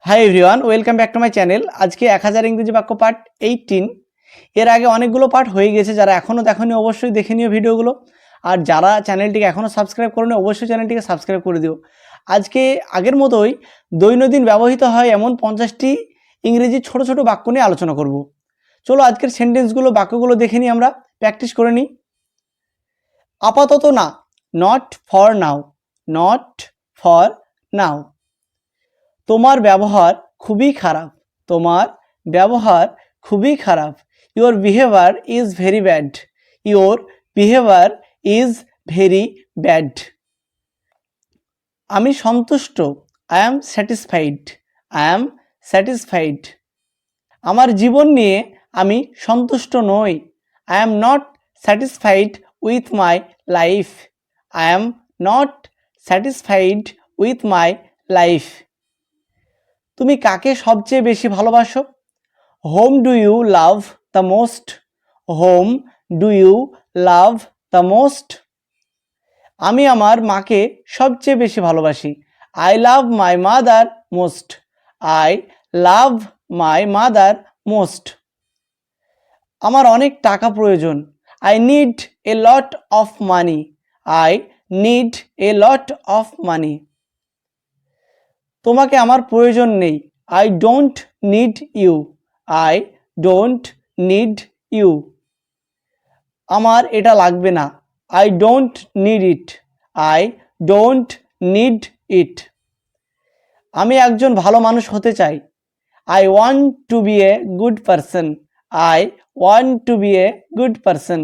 Hi everyone, welcome back to my channel. আজকে 1000 ইংরেজি বাক্য পার্ট 18। এর আগে অনেকগুলো পার্ট হয়ে গেছে। যারা এখনও দেখোনি অবশ্যই দেখে নিও ভিডিওগুলো। আর যারা চ্যানেলটিকে এখনও সাবস্ক্রাইব করোনি অবশ্যই চ্যানেলটিকে সাবস্ক্রাইব করে দিও। আজকে আগের মতোই দৈনন্দিন ব্যবহৃত হয় এমন 50টি ইংরেজি ছোট ছোট বাক্য নিয়ে আলোচনা করব। চলো আজকের সেন্টেন্সগুলো বাক্যগুলো দেখে নিই, আমরা প্র্যাকটিস করে নিই। আপাতত না, not for now, not for now. তোমার ব্যবহার খুবই খারাপ, তোমার ব্যবহার খুবই খারাপ। Your behaviour is very bad, your behaviour is very bad. আমি সন্তুষ্ট, I am satisfied, I am satisfied. আমার জীবন নিয়ে আমি সন্তুষ্ট নই, I am not satisfied with my life, I am not satisfied with my life. তুমি কাকে সবচেয়ে বেশি ভালোবাসো? Whom do you love the most, whom do you love the most. আমি আমার মাকে সবচেয়ে বেশি ভালোবাসি, I love my mother most, I love my mother most. আমার অনেক টাকা প্রয়োজন, I need a lot of money, I need a lot of money. তোমাকে আমার প্রয়োজন নেই, I don't need you, I don't need you. আমার এটা লাগবে না, I don't need it, I don't need it. আমি একজন ভালো মানুষ হতে চাই, I want to be a good person, I want to be a good person.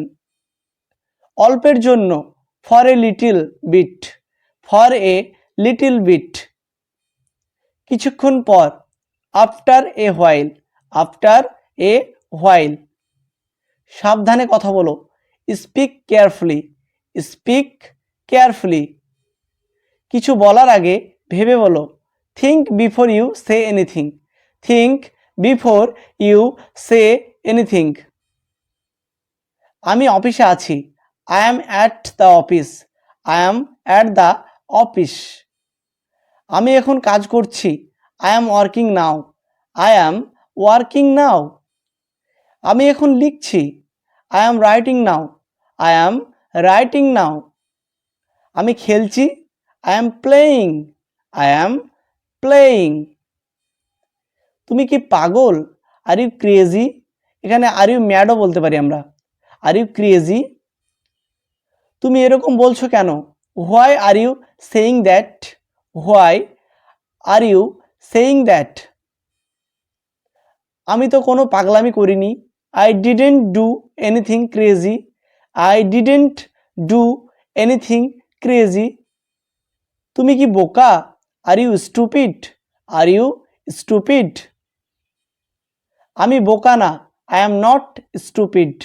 অল্পের জন্য, for a little bit, for a little bit. কিছুক্ষণ পর, after a while, after a while. সাবধানে কথা বলো, স্পিক কেয়ারফুলি, স্পিক কেয়ারফুলি। কিছু বলার আগে ভেবে বলো, think before you say anything, think before you say anything. আমি অফিসে আছি, I am at the office, I am at the office. আমি এখন কাজ করছি, I am working now, I am working now. আমি এখন লিখছি, I am writing now, I am writing now. আমি খেলছি, I am playing, I am playing. তুমি কি পাগল? Are you crazy? এখানে আর ইউ ম্যাডও বলতে পারি আমরা। Are you crazy? তুমি এরকম বলছো কেন? Why are you saying that, why are you saying that? আমি তো কোনো পাগলামি করিনি, I didn't do anything crazy, I didn't do anything crazy. তুমি কি বোকা? Are you stupid, are you stupid? আমি বোকা না, I am not stupid,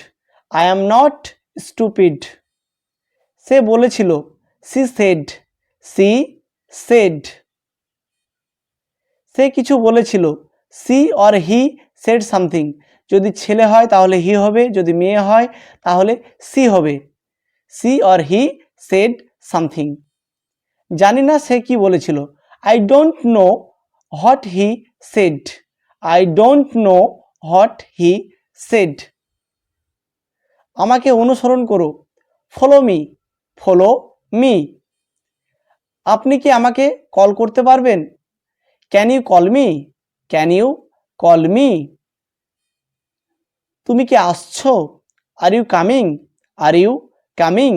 I am not stupid. সে বলেছিল, সি সেড, সি সেড। সে কিছু বলেছিল, she or he said something. যদি ছেলে হয় তাহলে হি হবে, যদি মেয়ে হয় তাহলে সি হবে। She or he said something. জানি না সে কি বলেছিল, I don't know what he said, I don't know what he said. আমাকে অনুসরণ করো, ফলো মি, ফলো মি। আপনি কি আমাকে কল করতে পারবেন? Can you call me, can you call me. তুমি কি আসছো? Are you coming, are you coming.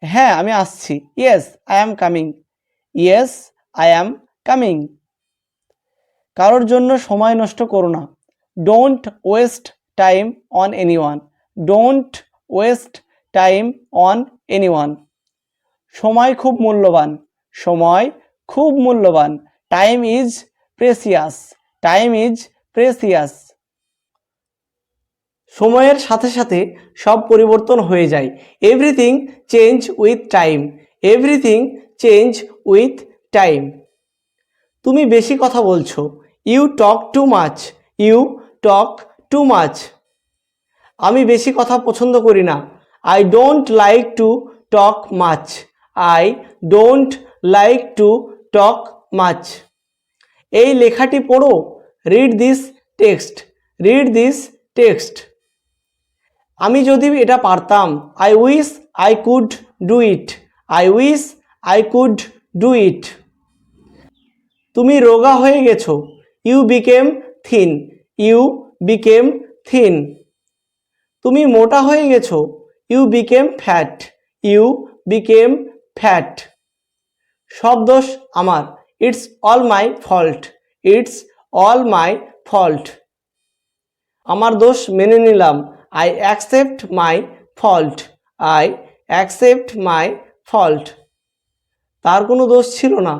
হ্যাঁ আমি আসছি, yes I am coming, yes I am coming. কারোর জন্য সময় নষ্ট করো না, don't waste time on anyone, don't waste time on anyone. সময় খুব মূল্যবান, সময় খুব মূল্যবান। Time is precious, time is precious. সময়ের সাথে সাথে সব পরিবর্তন হয়ে যায়, everything change with time, everything change with time. তুমি বেশি কথা বলছো, you talk too much, you talk too much. আমি বেশি কথা পছন্দ করি না, I don't like to talk much, I don't like to talk much. এই লেখাটি পড়ো। Read this text, read this text. আমি যদি এটা পারতাম, I wish I could do it, I wish I could do it. তুমি রোগা হয়ে গেছো, you became thin, you became thin. তুমি মোটা হয়ে গেছো, you became fat, you became fat. সব দোষ আমার, it's all my fault, it's all my fault. আমার দোষ মেনে নিলাম, I accept my fault, I accept my fault. তার কোনো দোষ ছিল না,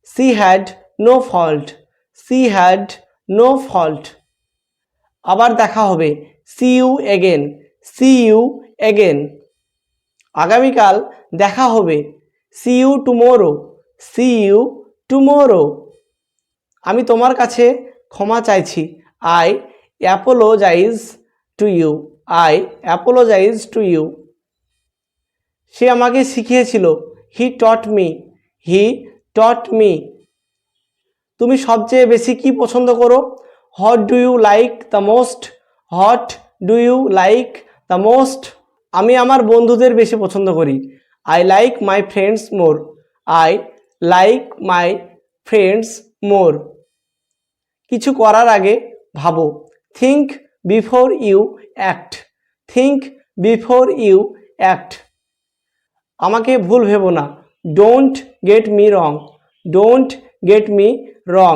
she had no fault, she had no fault. আবার দেখা হবে, see you again, see you again. আগামীকাল দেখা হবে, see you tomorrow, see you tomorrow. আমি তোমার কাছে ক্ষমা চাইছি, I apologize to you, I apologize to you. সে আমাকে শিখিয়েছিল, হি টট মি, হি টট মি। তুমি সবচেয়ে বেশি কি পছন্দ করো, what do you like the most, what do you like the most. আমি আমার বন্ধুদের বেশি পছন্দ করি, I like my friends more, I like my friends more. কিছু করার আগে ভাবো, think before you act, think before you act. আমাকে ভুল ভেবো না, don't get me wrong, don't get me wrong.